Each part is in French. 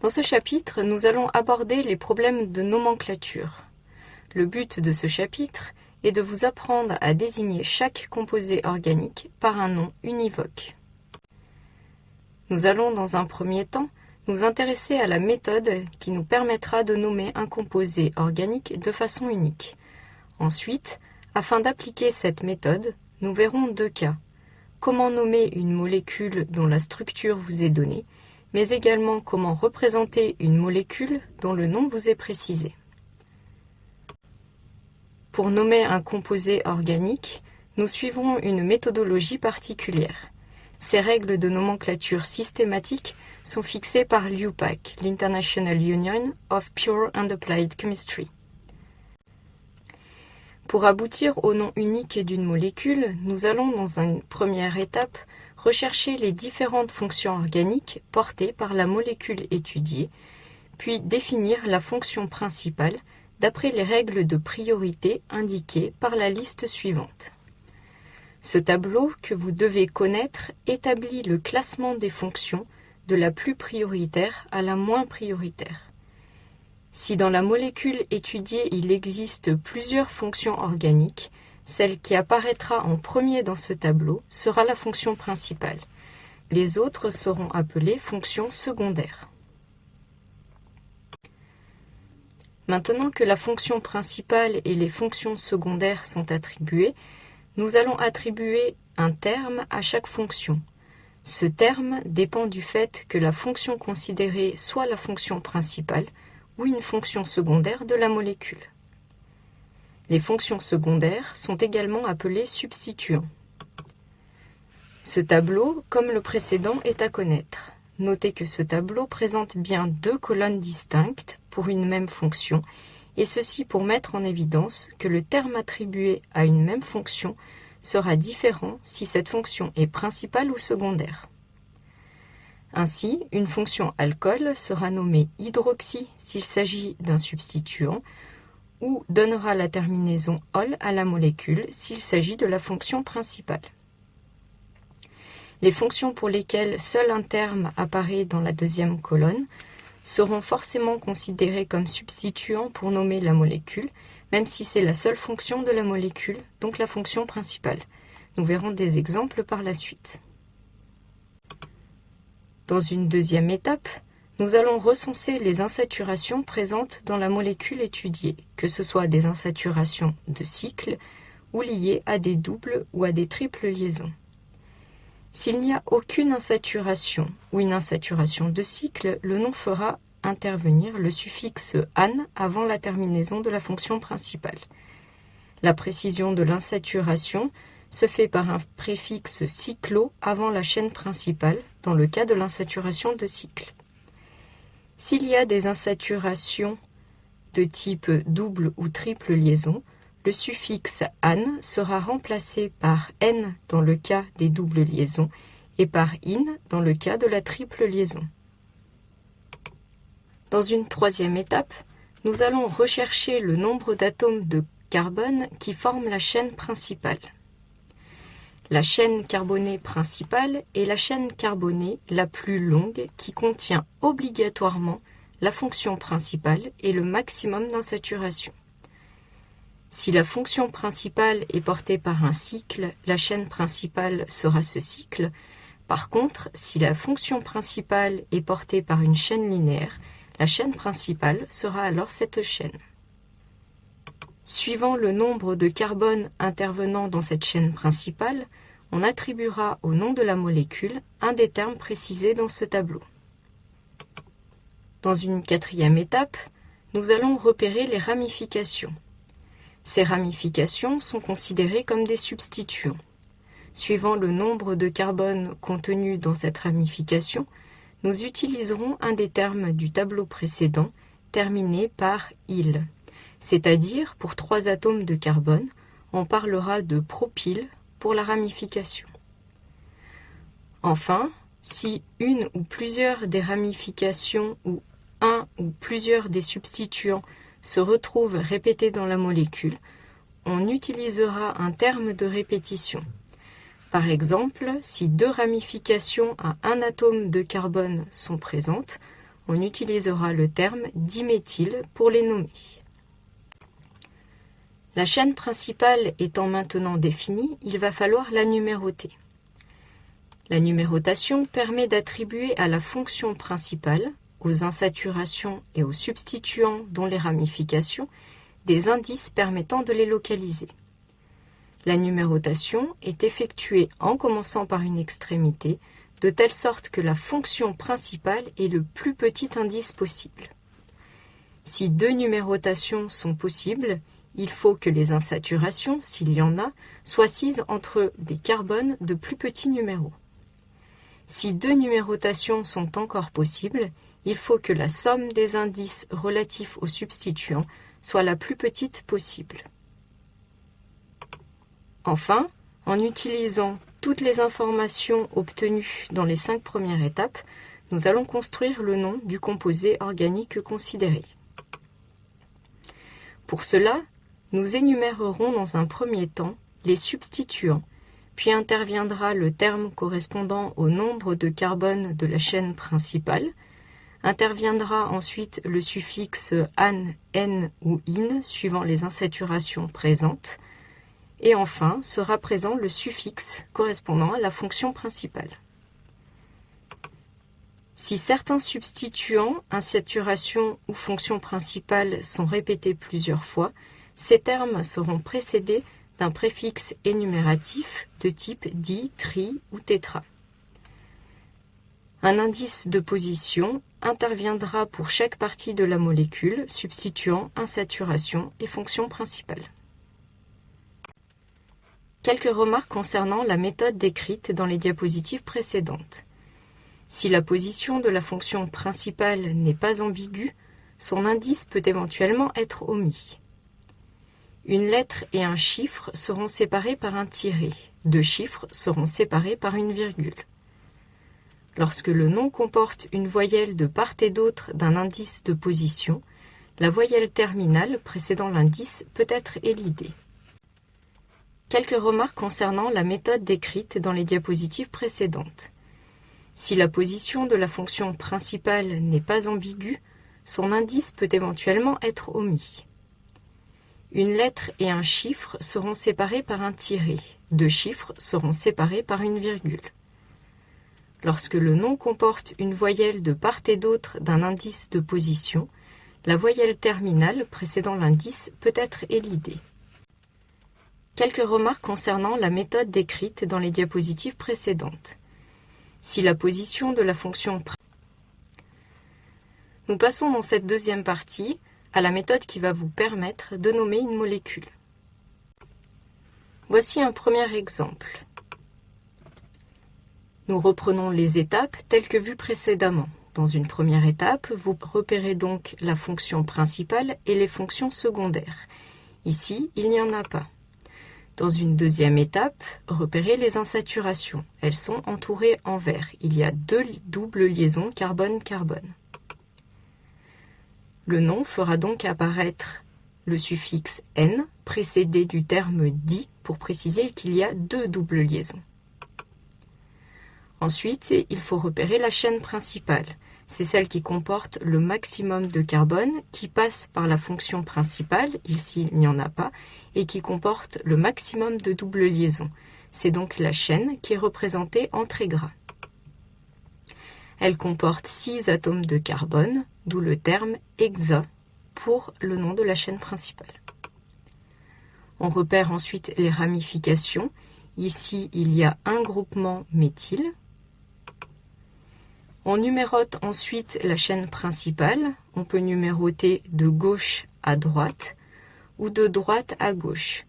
Dans ce chapitre, nous allons aborder les problèmes de nomenclature. Le but de ce chapitre est de vous apprendre à désigner chaque composé organique par un nom univoque. Nous allons dans un premier temps nous intéresser à la méthode qui nous permettra de nommer un composé organique de façon unique. Ensuite, afin d'appliquer cette méthode, nous verrons deux cas. Comment nommer une molécule dont la structure vous est donnée, mais également comment représenter une molécule dont le nom vous est précisé. Pour nommer un composé organique, nous suivrons une méthodologie particulière. Ces règles de nomenclature systématique sont fixées par l'IUPAC, l'International Union of Pure and Applied Chemistry. Pour aboutir au nom unique d'une molécule, nous allons dans une première étape rechercher les différentes fonctions organiques portées par la molécule étudiée, puis définir la fonction principale d'après les règles de priorité indiquées par la liste suivante. Ce tableau que vous devez connaître établit le classement des fonctions de la plus prioritaire à la moins prioritaire. Si dans la molécule étudiée il existe plusieurs fonctions organiques, celle qui apparaîtra en premier dans ce tableau sera la fonction principale. Les autres seront appelées fonctions secondaires. Maintenant que la fonction principale et les fonctions secondaires sont attribuées, nous allons attribuer un terme à chaque fonction. Ce terme dépend du fait que la fonction considérée soit la fonction principale ou une fonction secondaire de la molécule. Les fonctions secondaires sont également appelées substituants. Ce tableau, comme le précédent, est à connaître. Notez que ce tableau présente bien deux colonnes distinctes pour une même fonction, et ceci pour mettre en évidence que le terme attribué à une même fonction sera différent si cette fonction est principale ou secondaire. Ainsi, une fonction alcool sera nommée hydroxy s'il s'agit d'un substituant, ou donnera la terminaison ol à la molécule s'il s'agit de la fonction principale. Les fonctions pour lesquelles seul un terme apparaît dans la deuxième colonne seront forcément considérées comme substituants pour nommer la molécule, même si c'est la seule fonction de la molécule, donc la fonction principale. Nous verrons des exemples par la suite. Dans une deuxième étape, nous allons recenser les insaturations présentes dans la molécule étudiée, que ce soit des insaturations de cycle ou liées à des doubles ou à des triples liaisons. S'il n'y a aucune insaturation ou une insaturation de cycle, le nom fera intervenir le suffixe -an avant la terminaison de la fonction principale. La précision de l'insaturation se fait par un préfixe cyclo avant la chaîne principale, dans le cas de l'insaturation de cycle. S'il y a des insaturations de type double ou triple liaison, le suffixe -an sera remplacé par n dans le cas des doubles liaisons et par in dans le cas de la triple liaison. Dans une troisième étape, nous allons rechercher le nombre d'atomes de carbone qui forment la chaîne principale. La chaîne carbonée principale est la chaîne carbonée la plus longue qui contient obligatoirement la fonction principale et le maximum d'insaturation. Si la fonction principale est portée par un cycle, la chaîne principale sera ce cycle. Par contre, si la fonction principale est portée par une chaîne linéaire, la chaîne principale sera alors cette chaîne. Suivant le nombre de carbone intervenant dans cette chaîne principale, on attribuera au nom de la molécule un des termes précisés dans ce tableau. Dans une quatrième étape, nous allons repérer les ramifications. Ces ramifications sont considérées comme des substituants. Suivant le nombre de carbone contenu dans cette ramification, nous utiliserons un des termes du tableau précédent terminé par « il », c'est-à-dire pour 3 atomes de carbone, on parlera de propyle pour la ramification. Enfin, si une ou plusieurs des ramifications ou un ou plusieurs des substituants se retrouvent répétés dans la molécule, on utilisera un terme de répétition. Par exemple, si 2 ramifications à un atome de carbone sont présentes, on utilisera le terme diméthyle pour les nommer. La chaîne principale étant maintenant définie, il va falloir la numéroter. La numérotation permet d'attribuer à la fonction principale, aux insaturations et aux substituants dont les ramifications, des indices permettant de les localiser. La numérotation est effectuée en commençant par une extrémité, de telle sorte que la fonction principale est le plus petit indice possible. Si deux numérotations sont possibles, il faut que les insaturations, s'il y en a, soient sises entre des carbones de plus petits numéros. Si deux numérotations sont encore possibles, il faut que la somme des indices relatifs aux substituants soit la plus petite possible. Enfin, en utilisant toutes les informations obtenues dans les 5 premières étapes, nous allons construire le nom du composé organique considéré. Pour cela, nous énumérerons dans un premier temps les substituants, puis interviendra le terme correspondant au nombre de carbone de la chaîne principale, interviendra ensuite le suffixe -an, -n ou -in suivant les insaturations présentes, et enfin sera présent le suffixe correspondant à la fonction principale. Si certains substituants, insaturations ou fonction principale sont répétés plusieurs fois, ces termes seront précédés d'un préfixe énumératif de type di, tri ou tétra. Un indice de position interviendra pour chaque partie de la molécule, substituant, insaturation et fonction principale. Quelques remarques concernant la méthode décrite dans les diapositives précédentes. Si la position de la fonction principale n'est pas ambiguë, son indice peut éventuellement être omis. Une lettre et un chiffre seront séparés par un tiret. 2 chiffres seront séparés par une virgule. Lorsque le nom comporte une voyelle de part et d'autre d'un indice de position, la voyelle terminale précédant l'indice peut être élidée. Quelques remarques concernant la méthode décrite dans les diapositives précédentes. Si la position de la fonction principale n'est pas ambiguë, son indice peut éventuellement être omis. Une lettre et un chiffre seront séparés par un tiret. 2 chiffres seront séparés par une virgule. Lorsque le nom comporte une voyelle de part et d'autre d'un indice de position, la voyelle terminale précédant l'indice peut être élidée. Quelques remarques concernant la méthode décrite dans les diapositives précédentes. Si la position de la fonction... Nous passons dans cette deuxième partie à la méthode qui va vous permettre de nommer une molécule. Voici un premier exemple. Nous reprenons les étapes telles que vues précédemment. Dans une première étape, vous repérez donc la fonction principale et les fonctions secondaires. Ici, il n'y en a pas. Dans une deuxième étape, repérez les insaturations. Elles sont entourées en vert. Il y a 2 doubles liaisons carbone-carbone. Le nom fera donc apparaître le suffixe N précédé du terme di pour préciser qu'il y a 2 doubles liaisons. Ensuite, il faut repérer la chaîne principale. C'est celle qui comporte le maximum de carbone qui passe par la fonction principale, ici il n'y en a pas, et qui comporte le maximum de doubles liaisons. C'est donc la chaîne qui est représentée en très gras. Elle comporte 6 atomes de carbone, d'où le terme hexa pour le nom de la chaîne principale. On repère ensuite les ramifications. Ici, il y a un groupement méthyle. On numérote ensuite la chaîne principale. On peut numéroter de gauche à droite ou de droite à gauche.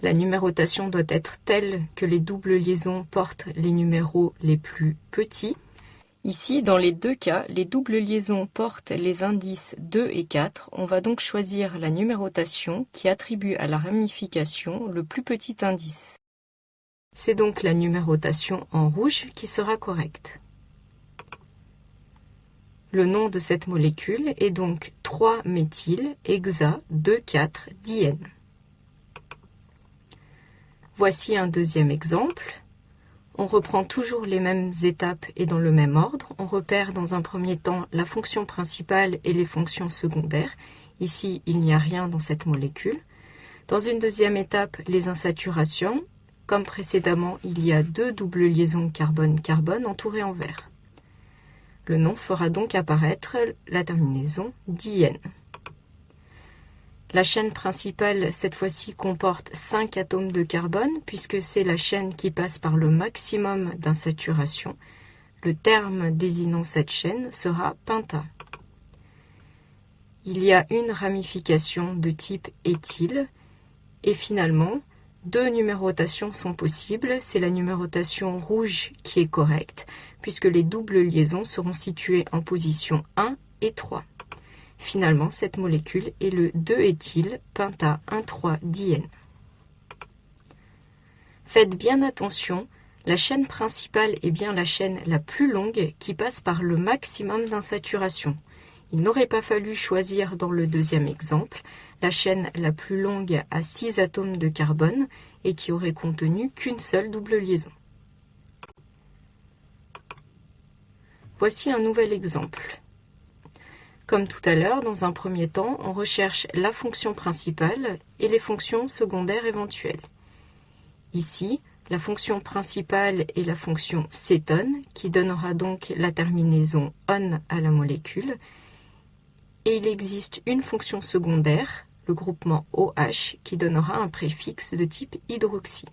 La numérotation doit être telle que les doubles liaisons portent les numéros les plus petits. Ici, dans les deux cas, les doubles liaisons portent les indices 2 et 4. On va donc choisir la numérotation qui attribue à la ramification le plus petit indice. C'est donc la numérotation en rouge qui sera correcte. Le nom de cette molécule est donc 3-méthyl-hexa-2,4-diène. Voici un deuxième exemple. On reprend toujours les mêmes étapes et dans le même ordre. On repère dans un premier temps la fonction principale et les fonctions secondaires. Ici, il n'y a rien dans cette molécule. Dans une deuxième étape, les insaturations. Comme précédemment, il y a 2 doubles liaisons carbone-carbone entourées en vert. Le nom fera donc apparaître la terminaison diène. La chaîne principale, cette fois-ci, comporte 5 atomes de carbone, puisque c'est la chaîne qui passe par le maximum d'insaturation. Le terme désignant cette chaîne sera penta. Il y a une ramification de type éthyle, et finalement, 2 numérotations sont possibles. C'est la numérotation rouge qui est correcte, puisque les doubles liaisons seront situées en position 1 et 3. Finalement, cette molécule est le 2-éthyl penta 1,3-diène. Faites bien attention, la chaîne principale est bien la chaîne la plus longue qui passe par le maximum d'insaturation. Il n'aurait pas fallu choisir dans le deuxième exemple la chaîne la plus longue à 6 atomes de carbone et qui aurait contenu qu'une seule double liaison. Voici un nouvel exemple. Comme tout à l'heure, dans un premier temps, on recherche la fonction principale et les fonctions secondaires éventuelles. Ici, la fonction principale est la fonction cétone, qui donnera donc la terminaison on à la molécule. Et il existe une fonction secondaire, le groupement OH, qui donnera un préfixe de type hydroxy.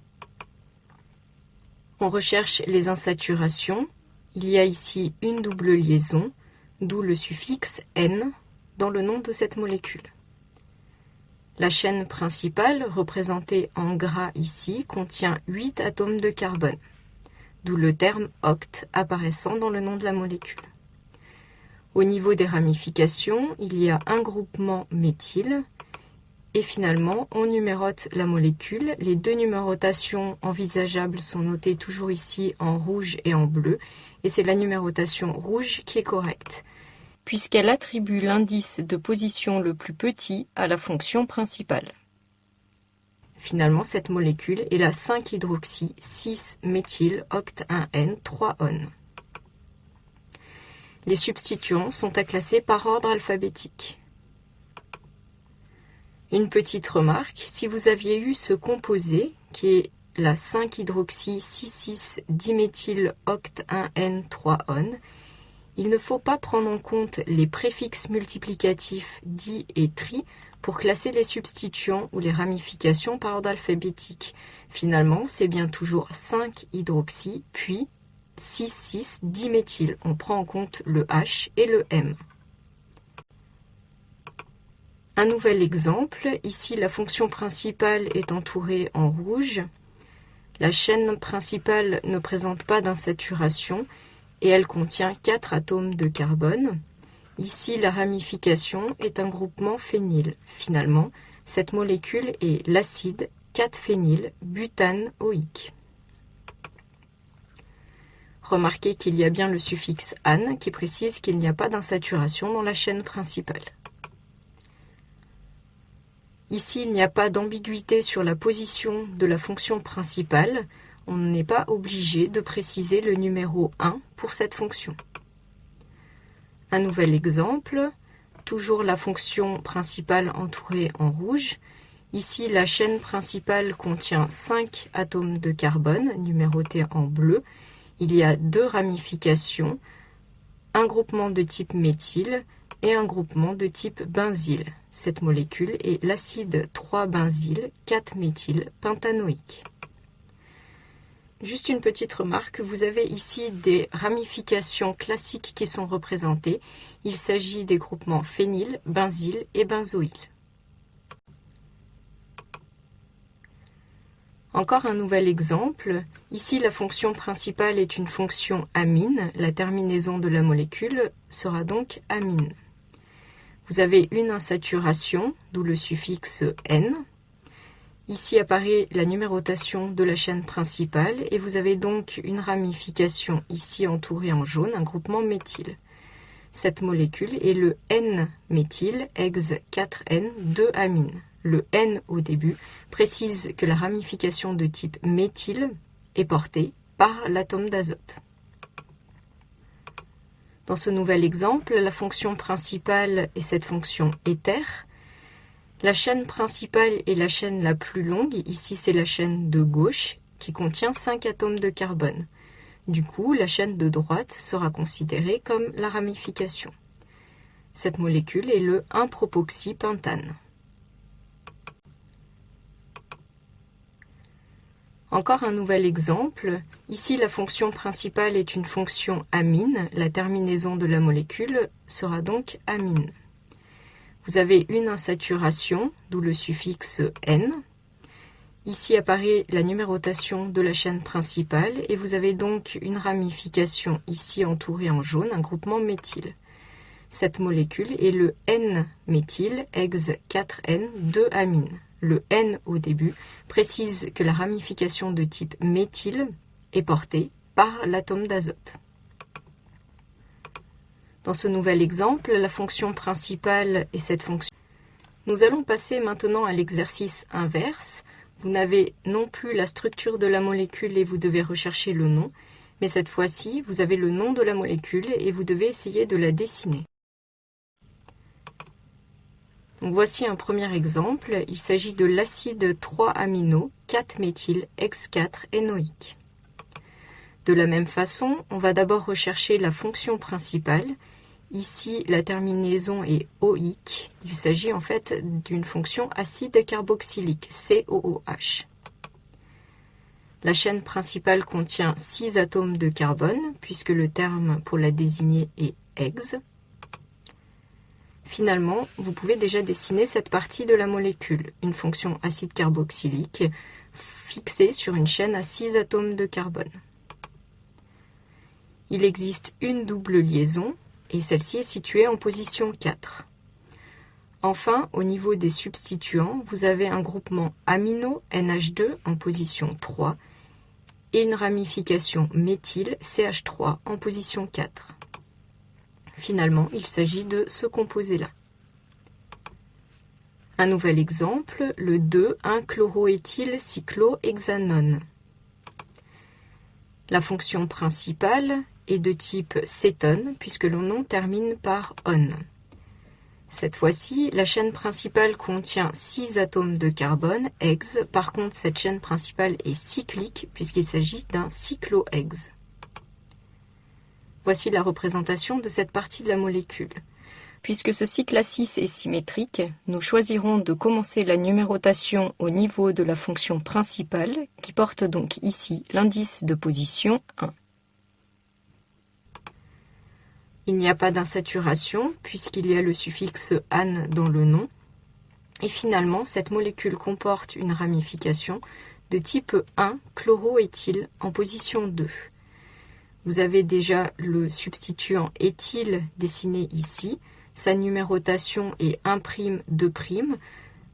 On recherche les insaturations. Il y a ici une double liaison, d'où le suffixe N dans le nom de cette molécule. La chaîne principale, représentée en gras ici, contient 8 atomes de carbone, d'où le terme oct apparaissant dans le nom de la molécule. Au niveau des ramifications, il y a un groupement méthyle, et finalement, on numérote la molécule. Les 2 numérotations envisageables sont notées toujours ici en rouge et en bleu, et c'est la numérotation rouge qui est correcte, puisqu'elle attribue l'indice de position le plus petit à la fonction principale. Finalement, cette molécule est la 5-hydroxy 6-méthyl-oct-1-N-3-on. Les substituants sont à classer par ordre alphabétique. Une petite remarque, si vous aviez eu ce composé, qui est la 5-hydroxy 6,6-diméthyl-oct-1-N-3-on, il ne faut pas prendre en compte les préfixes multiplicatifs di et tri pour classer les substituants ou les ramifications par ordre alphabétique. Finalement, c'est bien toujours 5-hydroxy, puis 6,6-diméthyl. On prend en compte le H et le M. Un nouvel exemple, ici la fonction principale est entourée en rouge. La chaîne principale ne présente pas d'insaturation et elle contient 4 atomes de carbone. Ici, la ramification est un groupement phényl. Finalement, cette molécule est l'acide 4-phényl-butanoïque. Remarquez qu'il y a bien le suffixe -ane qui précise qu'il n'y a pas d'insaturation dans la chaîne principale. Ici, il n'y a pas d'ambiguïté sur la position de la fonction principale. On n'est pas obligé de préciser le numéro 1 pour cette fonction. Un nouvel exemple, toujours la fonction principale entourée en rouge. Ici, la chaîne principale contient 5 atomes de carbone, numérotés en bleu. Il y a 2 ramifications, un groupement de type méthyle et un groupement de type benzyle. Cette molécule est l'acide 3-benzyl 4-méthylpentanoïque. Juste une petite remarque, vous avez ici des ramifications classiques qui sont représentées. Il s'agit des groupements phényl, benzyle et benzoïl. Encore un nouvel exemple. Ici, la fonction principale est une fonction amine. La terminaison de la molécule sera donc amine. Vous avez une insaturation, d'où le suffixe N. Ici apparaît la numérotation de la chaîne principale et vous avez donc une ramification ici entourée en jaune, un groupement méthyle. Cette molécule est le N-méthyl-ex-4N-2-amine. Le N au début précise que la ramification de type méthyle est portée par l'atome d'azote. Dans ce nouvel exemple, la fonction principale est cette fonction éther. La chaîne principale est la chaîne la plus longue, ici c'est la chaîne de gauche, qui contient 5 atomes de carbone. Du coup, la chaîne de droite sera considérée comme la ramification. Cette molécule est le 1-propoxypentane. Encore un nouvel exemple. Ici, la fonction principale est une fonction amine. La terminaison de la molécule sera donc amine. Vous avez une insaturation, d'où le suffixe N. Ici apparaît la numérotation de la chaîne principale et vous avez donc une ramification ici entourée en jaune, un groupement méthyle. Cette molécule est le N-méthyl-ex-4N-2-amine. Le N au début précise que la ramification de type méthyle est portée par l'atome d'azote. Dans ce nouvel exemple, la fonction principale est cette fonction. Nous allons passer maintenant à l'exercice inverse. Vous n'avez non plus la structure de la molécule et vous devez rechercher le nom, mais cette fois-ci, vous avez le nom de la molécule et vous devez essayer de la dessiner. Donc voici un premier exemple. Il s'agit de l'acide 3-amino 4-méthyl-ex-4-énoïque. De la même façon, on va d'abord rechercher la fonction principale. Ici, la terminaison est oïque. Il s'agit en fait d'une fonction acide carboxylique, COOH. La chaîne principale contient 6 atomes de carbone, puisque le terme pour la désigner est ex. Finalement, vous pouvez déjà dessiner cette partie de la molécule, une fonction acide carboxylique fixée sur une chaîne à 6 atomes de carbone. Il existe une double liaison et celle-ci est située en position 4. Enfin, au niveau des substituants, vous avez un groupement amino NH2 en position 3 et une ramification méthyle CH3 en position 4. Finalement, il s'agit de ce composé-là. Un nouvel exemple, le 2,1-chloroéthylcyclohexanone. La fonction principale est de type cétone, puisque le nom termine par on. Cette fois-ci, la chaîne principale contient 6 atomes de carbone, ex. Par contre, cette chaîne principale est cyclique, puisqu'il s'agit d'un cyclohex. Voici la représentation de cette partie de la molécule. Puisque ce cycle à 6 est symétrique, nous choisirons de commencer la numérotation au niveau de la fonction principale, qui porte donc ici l'indice de position 1. Il n'y a pas d'insaturation, puisqu'il y a le suffixe -ane dans le nom. Et finalement, cette molécule comporte une ramification de type 1-chloroéthyle en position 2. Vous avez déjà le substituant éthyle dessiné ici. Sa numérotation est 1', 2',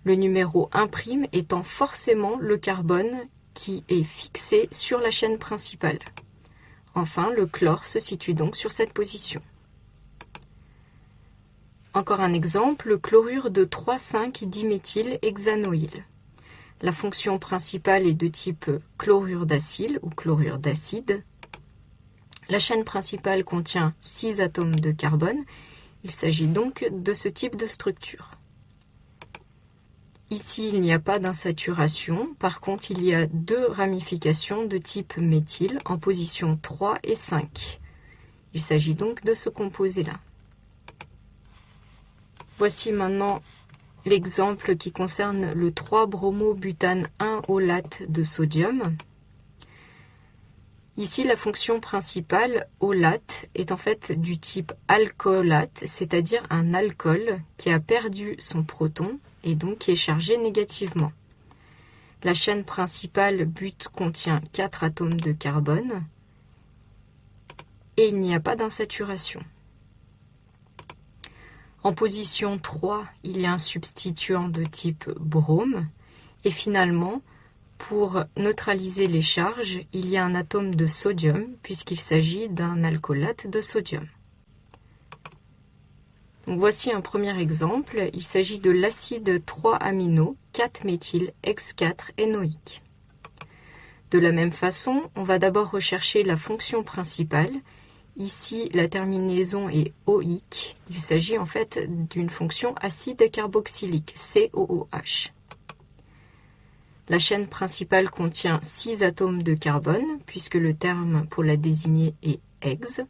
le numéro 1' étant forcément le carbone qui est fixé sur la chaîne principale. Enfin, le chlore se situe donc sur cette position. Encore un exemple, le chlorure de 3,5-diméthylhexanoïl. La fonction principale est de type chlorure d'acyle ou chlorure d'acide. La chaîne principale contient 6 atomes de carbone. Il s'agit donc de ce type de structure. Ici, il n'y a pas d'insaturation. Par contre, il y a 2 ramifications de type méthyle en position 3 et 5. Il s'agit donc de ce composé-là. Voici maintenant l'exemple qui concerne le 3-bromobutane 1-olate de sodium. Ici, la fonction principale, olate, est en fait du type alcoolate, c'est-à-dire un alcool qui a perdu son proton et donc qui est chargé négativement. La chaîne principale but contient 4 atomes de carbone et il n'y a pas d'insaturation. En position 3, il y a un substituant de type brome et finalement, pour neutraliser les charges, il y a un atome de sodium puisqu'il s'agit d'un alcoolate de sodium. Donc voici un premier exemple. Il s'agit de l'acide 3-amino 4-méthylhex4-énoïque. De la même façon, on va d'abord rechercher la fonction principale. Ici, la terminaison est oïque. Il s'agit en fait d'une fonction acide carboxylique, COOH. La chaîne principale contient 6 atomes de carbone, puisque le terme pour la désigner est ex.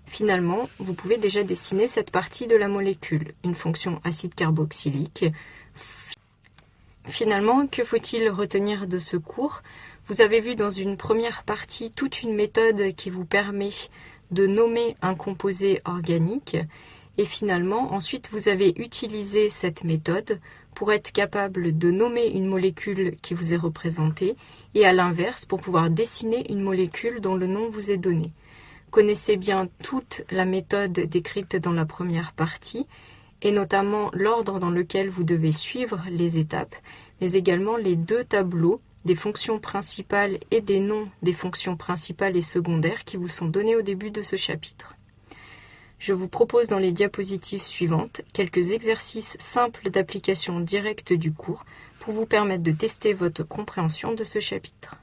Finalement, vous pouvez déjà dessiner cette partie de la molécule, une fonction acide carboxylique. Finalement, que faut-il retenir de ce cours? Vous avez vu dans une première partie toute une méthode qui vous permet de nommer un composé organique et finalement, ensuite, vous avez utilisé cette méthode pour être capable de nommer une molécule qui vous est représentée et à l'inverse, pour pouvoir dessiner une molécule dont le nom vous est donné. Connaissez bien toute la méthode décrite dans la première partie et notamment l'ordre dans lequel vous devez suivre les étapes, mais également les 2 tableaux des fonctions principales et des noms des fonctions principales et secondaires qui vous sont donnés au début de ce chapitre. Je vous propose dans les diapositives suivantes quelques exercices simples d'application directe du cours pour vous permettre de tester votre compréhension de ce chapitre.